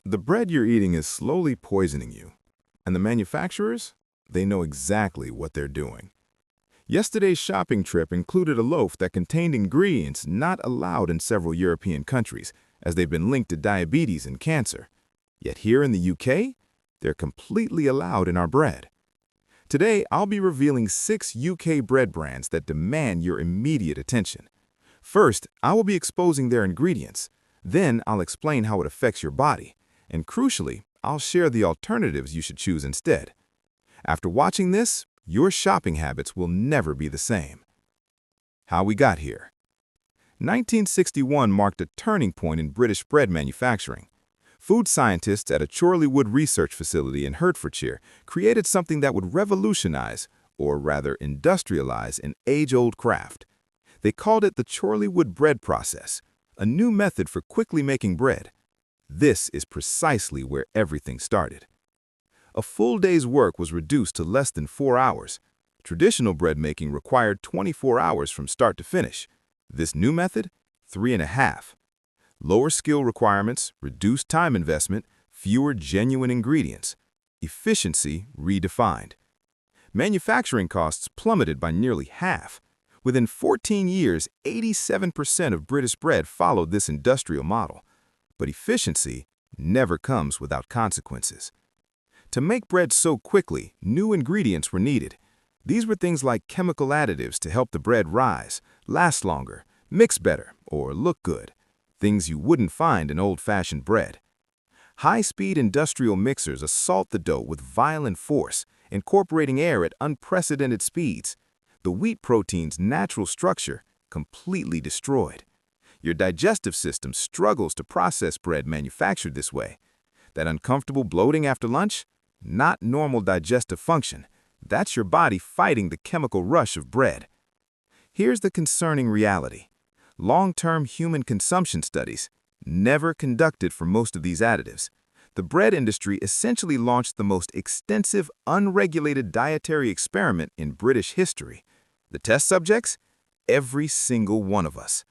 The bread you're eating is slowly poisoning you, and the manufacturers, they know exactly what they're doing. Yesterday's shopping trip included a loaf that contained ingredients not allowed in several European countries, as they've been linked to diabetes and cancer. Yet here in the UK, they're completely allowed in our bread. Today, I'll be revealing 6 UK bread brands that demand your immediate attention. First, I will be exposing their ingredients. Then, I'll explain how it affects your body. And crucially, I'll share the alternatives you should choose instead. After watching this, your shopping habits will never be the same. How we got here. 1961 marked a turning point in British bread manufacturing. Food scientists at a Chorleywood research facility in Hertfordshire created something that would revolutionize, or rather industrialize, an age-old craft. They called it the Chorleywood bread process, a new method for quickly making bread. This is precisely where everything started. A full day's work was reduced to less than 4 hours. Traditional bread making required 24 hours from start to finish. This new method, 3.5. Lower skill requirements, reduced time investment, fewer genuine ingredients. Efficiency redefined. Manufacturing costs plummeted by nearly half. Within 14 years, 87% of British bread followed this industrial model. But efficiency never comes without consequences. To make bread so quickly, new ingredients were needed. These were things like chemical additives to help the bread rise, last longer, mix better, or look good. Things you wouldn't find in old-fashioned bread. High-speed industrial mixers assault the dough with violent force, incorporating air at unprecedented speeds. The wheat protein's natural structure completely destroyed. Your digestive system struggles to process bread manufactured this way. That uncomfortable bloating after lunch? Not normal digestive function. That's your body fighting the chemical rush of bread. Here's the concerning reality. Long-term human consumption studies, never conducted for most of these additives. The bread industry essentially launched the most extensive, unregulated dietary experiment in British history. The test subjects? Every single one of us.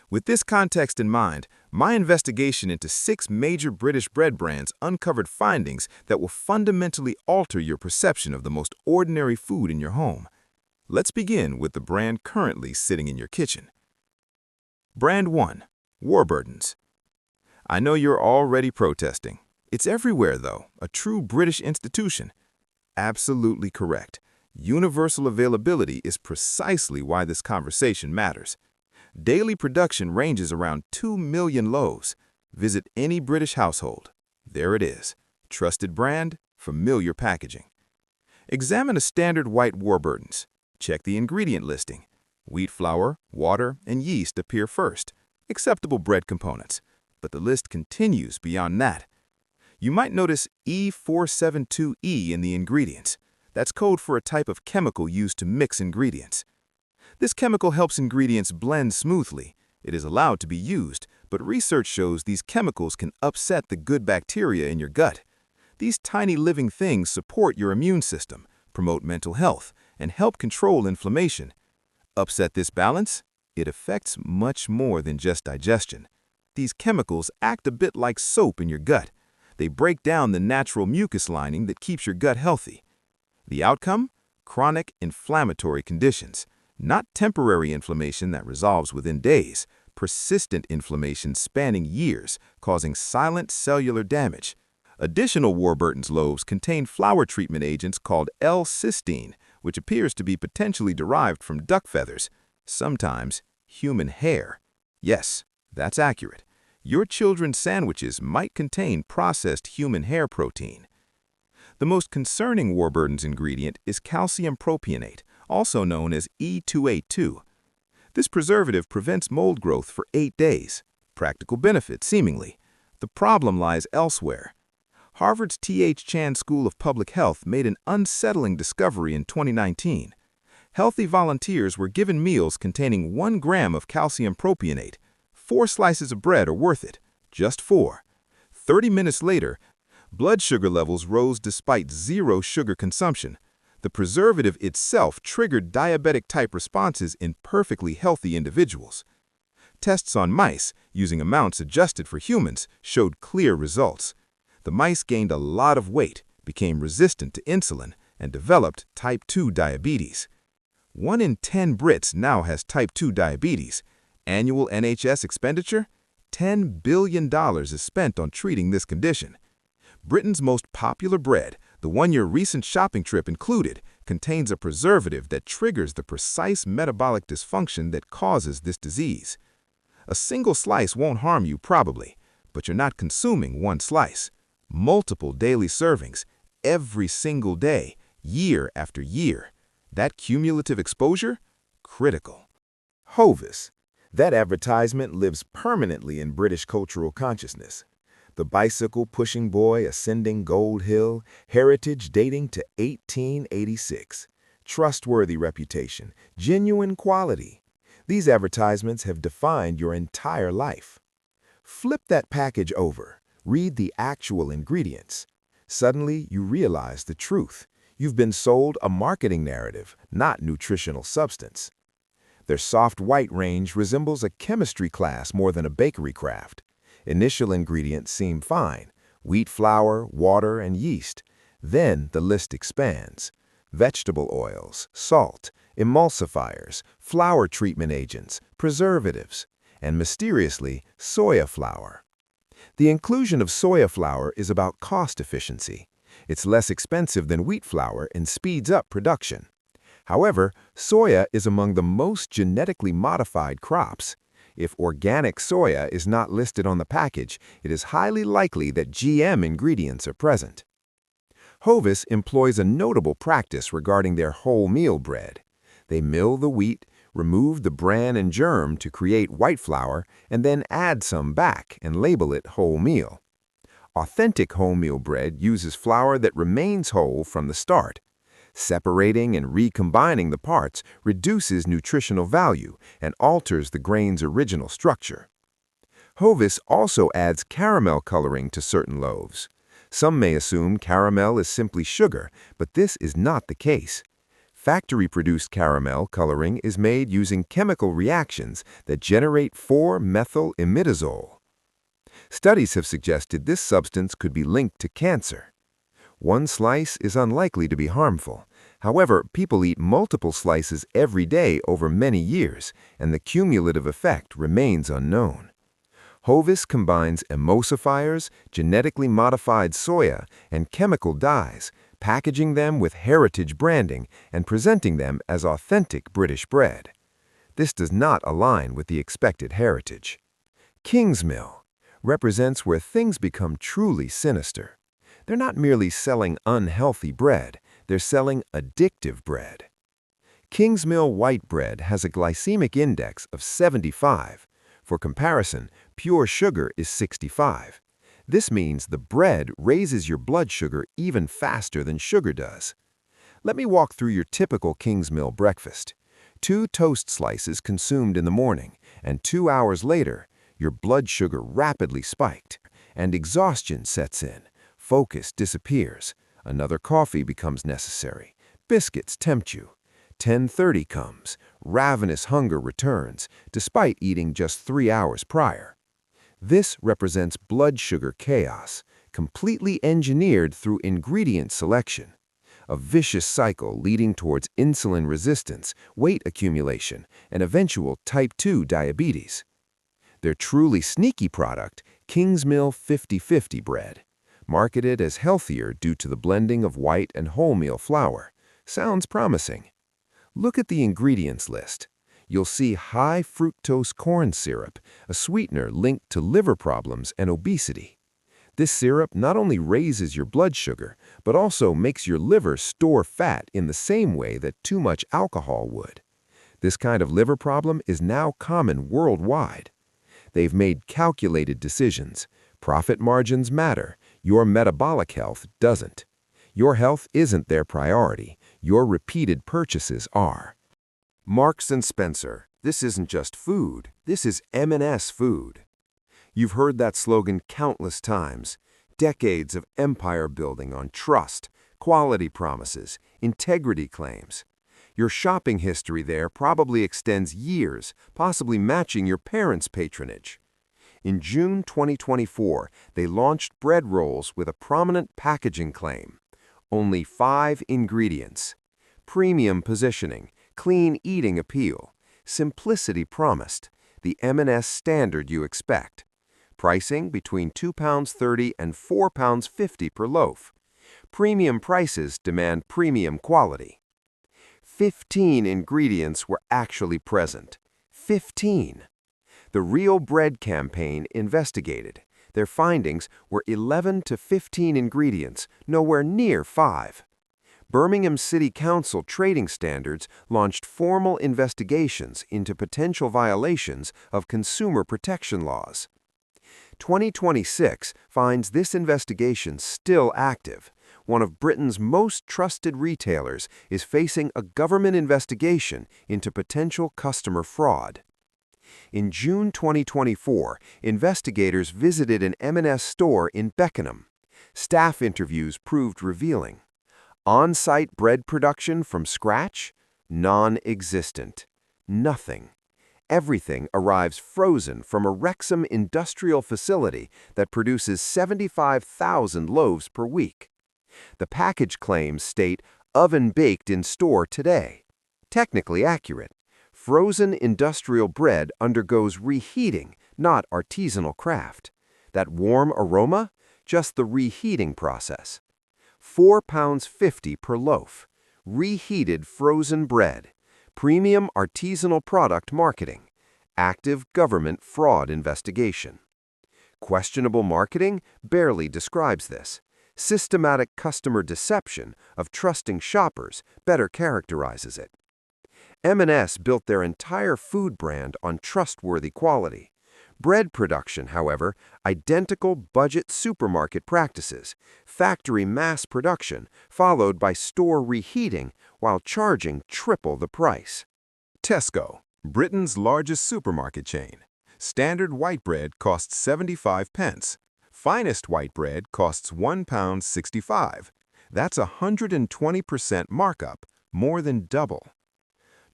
With this context in mind, my investigation into 6 major British bread brands uncovered findings that will fundamentally alter your perception of the most ordinary food in your home. Let's begin with the brand currently sitting in your kitchen. Brand 1. Warburton's. I know you're already protesting. It's everywhere, though, a true British institution. Absolutely correct. Universal availability is precisely why this conversation matters. Daily production ranges around 2 million loaves. Visit any British household. There it is. Trusted brand, familiar packaging. Examine a standard white Warburton's. Check the ingredient listing. Wheat flour, water, and yeast appear first. Acceptable bread components. But the list continues beyond that. You might notice E472E in the ingredients. That's code for a type of chemical used to mix ingredients. This chemical helps ingredients blend smoothly. It is allowed to be used, but research shows these chemicals can upset the good bacteria in your gut. These tiny living things support your immune system, promote mental health, and help control inflammation. Upset this balance? It affects much more than just digestion. These chemicals act a bit like soap in your gut. They break down the natural mucus lining that keeps your gut healthy. The outcome? Chronic inflammatory conditions. Not temporary inflammation that resolves within days, persistent inflammation spanning years, causing silent cellular damage. Additional Warburton's loaves contain flour treatment agents called L-cysteine, which appears to be potentially derived from duck feathers, sometimes human hair. Yes, that's accurate. Your children's sandwiches might contain processed human hair protein. The most concerning Warburton's ingredient is calcium propionate, also known as E282. This preservative prevents mold growth for 8 days. Practical benefit, seemingly. The problem lies elsewhere. Harvard's T.H. Chan School of Public Health made an unsettling discovery in 2019. Healthy volunteers were given meals containing 1 gram of calcium propionate. 4 slices of bread are worth it. Just 4. 30 minutes later, blood sugar levels rose despite 0 sugar consumption. The preservative itself triggered diabetic-type responses in perfectly healthy individuals. Tests on mice, using amounts adjusted for humans, showed clear results. The mice gained a lot of weight, became resistant to insulin, and developed type 2 diabetes. 1 in 10 Brits now has type 2 diabetes. Annual NHS expenditure? $10 billion is spent on treating this condition. Britain's most popular bread, the one your recent shopping trip included, contains a preservative that triggers the precise metabolic dysfunction that causes this disease. A single slice won't harm you probably, but you're not consuming one slice. Multiple daily servings, every single day, year after year. That cumulative exposure? Critical. Hovis. That advertisement lives permanently in British cultural consciousness. The bicycle-pushing boy ascending Gold Hill, heritage dating to 1886. Trustworthy reputation, genuine quality. These advertisements have defined your entire life. Flip that package over. Read the actual ingredients. Suddenly, you realize the truth. You've been sold a marketing narrative, not nutritional substance. Their soft white range resembles a chemistry class more than a bakery craft. Initial ingredients seem fine: wheat flour, water, and yeast. Then the list expands. Vegetable oils, salt, emulsifiers, flour treatment agents, preservatives, and mysteriously, soya flour. The inclusion of soya flour is about cost efficiency. It's less expensive than wheat flour and speeds up production. However, soya is among the most genetically modified crops. If organic soya is not listed on the package, it is highly likely that GM ingredients are present. Hovis employs a notable practice regarding their wholemeal bread. They mill the wheat, remove the bran and germ to create white flour, and then add some back and label it wholemeal. Authentic wholemeal bread uses flour that remains whole from the start. Separating and recombining the parts reduces nutritional value and alters the grain's original structure. Hovis also adds caramel coloring to certain loaves. Some may assume caramel is simply sugar, but this is not the case. Factory-produced caramel coloring is made using chemical reactions that generate 4-methyl-imidazole. Studies have suggested this substance could be linked to cancer. One slice is unlikely to be harmful. However, people eat multiple slices every day over many years, and the cumulative effect remains unknown. Hovis combines emulsifiers, genetically modified soya, and chemical dyes, packaging them with heritage branding and presenting them as authentic British bread. This does not align with the expected heritage. Kingsmill represents where things become truly sinister. They're not merely selling unhealthy bread, they're selling addictive bread. Kingsmill white bread has a glycemic index of 75. For comparison, pure sugar is 65. This means the bread raises your blood sugar even faster than sugar does. Let me walk through your typical Kingsmill breakfast. 2 toast slices consumed in the morning, and 2 hours later, your blood sugar rapidly spiked, and exhaustion sets in. Focus disappears. Another coffee becomes necessary. Biscuits tempt you. 10:30 comes. Ravenous hunger returns, despite eating just 3 hours prior. This represents blood sugar chaos, completely engineered through ingredient selection. A vicious cycle leading towards insulin resistance, weight accumulation, and eventual type 2 diabetes. Their truly sneaky product, Kingsmill 50/50 bread. Marketed as healthier due to the blending of white and wholemeal flour. Sounds promising. Look at the ingredients list. You'll see high fructose corn syrup, a sweetener linked to liver problems and obesity. This syrup not only raises your blood sugar, but also makes your liver store fat in the same way that too much alcohol would. This kind of liver problem is now common worldwide. They've made calculated decisions. Profit margins matter. Your metabolic health doesn't. Your health isn't their priority. Your repeated purchases are. Marks & Spencer. This isn't just food. This is M&S food. You've heard that slogan countless times. Decades of empire building on trust, quality promises, integrity claims. Your shopping history there probably extends years, possibly matching your parents' patronage. In June 2024, they launched bread rolls with a prominent packaging claim. Only 5 ingredients. Premium positioning, clean eating appeal, simplicity promised, the M&S standard you expect. Pricing between £2.30 and £4.50 per loaf. Premium prices demand premium quality. 15 ingredients were actually present. 15. The Real Bread campaign investigated. Their findings were 11 to 15 ingredients, nowhere near 5. Birmingham City Council Trading Standards launched formal investigations into potential violations of consumer protection laws. 2026 finds this investigation still active. One of Britain's most trusted retailers is facing a government investigation into potential customer fraud. In June 2024, investigators visited an M&S store in Beckenham. Staff interviews proved revealing. On-site bread production from scratch? Non-existent. Nothing. Everything arrives frozen from a Wrexham industrial facility that produces 75,000 loaves per week. The package claims state oven-baked in store today. Technically accurate. Frozen industrial bread undergoes reheating, not artisanal craft. That warm aroma? Just the reheating process. £4.50 per loaf. Reheated frozen bread. Premium artisanal product marketing. Active government fraud investigation. Questionable marketing barely describes this. Systematic customer deception of trusting shoppers better characterizes it. M&S built their entire food brand on trustworthy quality. Bread production, however, identical budget supermarket practices, factory mass production, followed by store reheating while charging triple the price. Tesco, Britain's largest supermarket chain. Standard white bread costs 75 pence. Finest white bread costs £1.65. That's a 120% markup, more than double.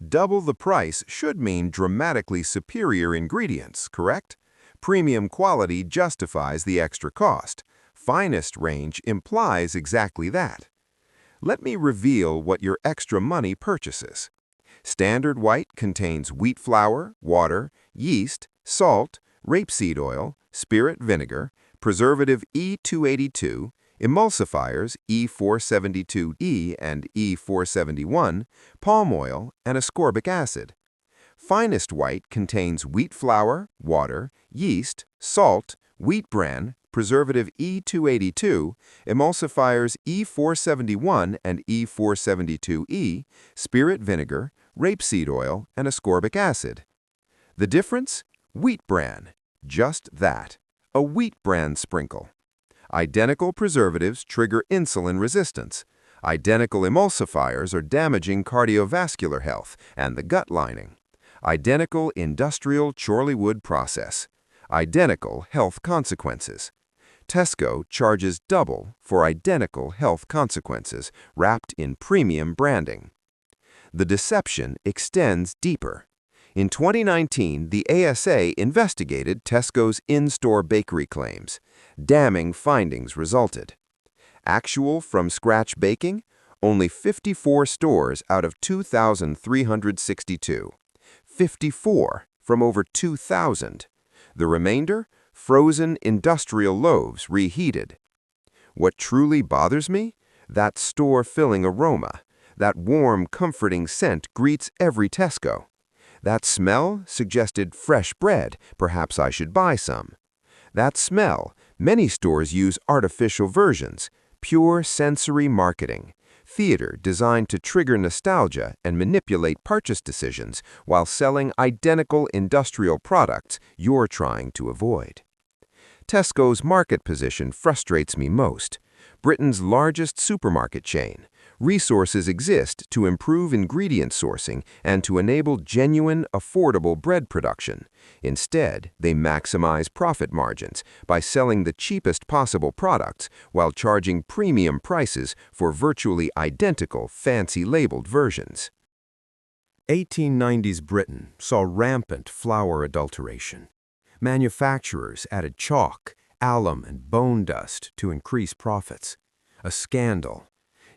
Double the price should mean dramatically superior ingredients, correct? Premium quality justifies the extra cost. Finest range implies exactly that. Let me reveal what your extra money purchases. Standard white contains wheat flour, water, yeast, salt, rapeseed oil, spirit vinegar, preservative E282, emulsifiers E472E and E471, palm oil, and ascorbic acid. Finest white contains wheat flour, water, yeast, salt, wheat bran, preservative E282, emulsifiers E471 and E472E, spirit vinegar, rapeseed oil, and ascorbic acid. The difference? Wheat bran. Just that. A wheat bran sprinkle. Identical preservatives trigger insulin resistance. Identical emulsifiers are damaging cardiovascular health and the gut lining. Identical industrial Chorleywood process. Identical health consequences. Tesco charges double for identical health consequences wrapped in premium branding. The deception extends deeper. In 2019, the ASA investigated Tesco's in-store bakery claims. Damning findings resulted. Actual from-scratch baking? Only 54 stores out of 2,362. 54 from over 2,000. The remainder? Frozen industrial loaves reheated. What truly bothers me? That store-filling aroma. That warm, comforting scent greets every Tesco. That smell suggested fresh bread, perhaps I should buy some. That smell, many stores use artificial versions, pure sensory marketing, theater designed to trigger nostalgia and manipulate purchase decisions while selling identical industrial products you're trying to avoid. Tesco's market position frustrates me most. Britain's largest supermarket chain. Resources exist to improve ingredient sourcing and to enable genuine, affordable bread production. Instead, they maximize profit margins by selling the cheapest possible products while charging premium prices for virtually identical, fancy-labeled versions. 1890s Britain saw rampant flour adulteration. Manufacturers added chalk, alum, and bone dust to increase profits. A scandal.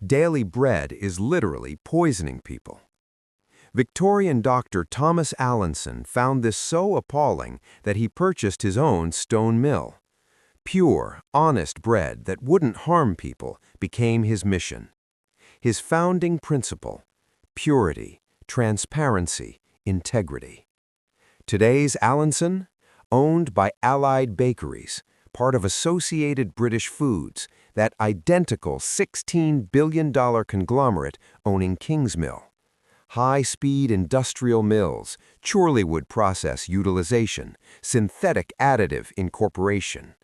Daily bread is literally poisoning people. Victorian doctor Thomas Allinson found this so appalling that he purchased his own stone mill. Pure, honest bread that wouldn't harm people became his mission. His founding principle: purity, transparency, integrity. Today's Allinson, owned by Allied Bakeries, part of Associated British Foods, that identical $16 billion conglomerate owning Kingsmill. High-speed industrial mills, Chorleywood process utilization, synthetic additive incorporation.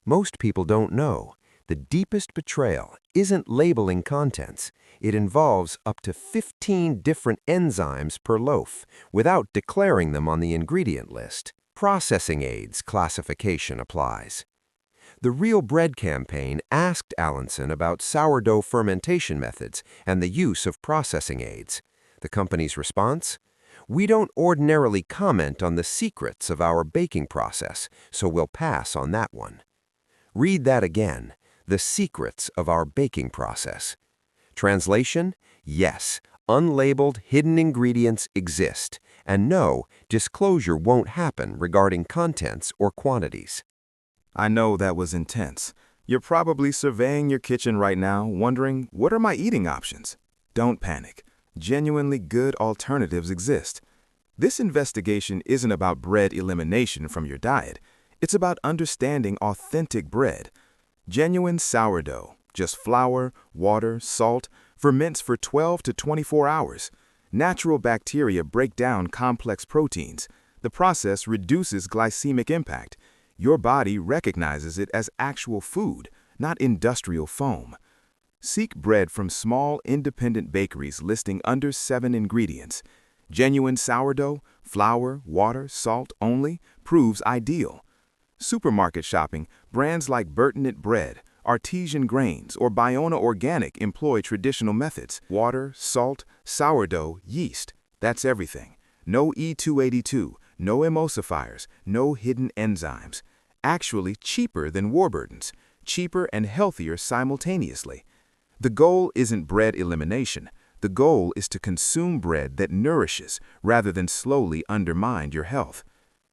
Most people don't know, the deepest betrayal isn't labeling contents. It involves up to 15 different enzymes per loaf without declaring them on the ingredient list. Processing aids classification applies. The Real Bread campaign asked Allinson about sourdough fermentation methods and the use of processing aids. The company's response? We don't ordinarily comment on the secrets of our baking process, so we'll pass on that one. Read that again. The secrets of our baking process. Translation? Yes, unlabeled hidden ingredients exist, and no, disclosure won't happen regarding contents or quantities. I know that was intense. You're probably surveying your kitchen right now, wondering, what are my eating options? Don't panic. Genuinely good alternatives exist. This investigation isn't about bread elimination from your diet. It's about understanding authentic bread. Genuine sourdough, just flour, water, salt, ferments for 12 to 24 hours. Natural bacteria break down complex proteins. The process reduces glycemic impact. Your body recognizes it as actual food, not industrial foam. Seek bread from small, independent bakeries listing under 7 ingredients. Genuine sourdough, flour, water, salt only, proves ideal. Supermarket shopping, brands like Burton Bread, Artesian Grains, or Biona Organic employ traditional methods. Water, salt, sourdough, yeast. That's everything. No E282, no emulsifiers, no hidden enzymes. Actually cheaper than Warburton's, cheaper and healthier simultaneously. The goal isn't bread elimination. The goal is to consume bread that nourishes rather than slowly undermine your health.